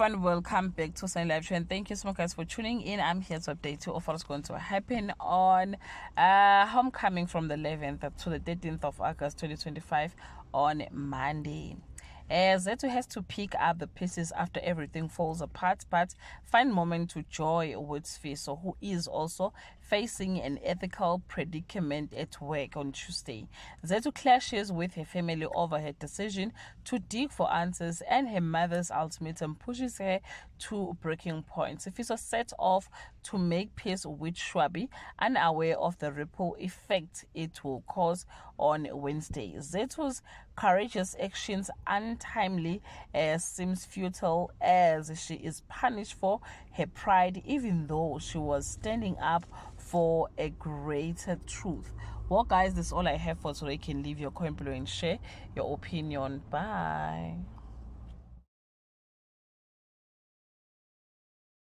everyone, welcome back to Sunny Live Show, and thank you so much guys for tuning in. I'm here to update you of what's going to happen on homecoming from the 11th to the 13th of August 2025 on Monday. Zethu has to pick up the pieces after everything falls apart, but find moment to joy with Fiso, who is also facing an ethical predicament at work on Tuesday. Zethu clashes with her family over her decision to dig for answers, and her mother's ultimatum pushes her to breaking point. Fiso set off to make peace with Shwabi, unaware of the ripple effect it will cause on Wednesday. Zethu's courageous actions untimely seems futile as she is punished for her pride, even though she was standing up for a greater truth. Well guys, that's all I have for today. You can leave your comment below and share your opinion. Bye.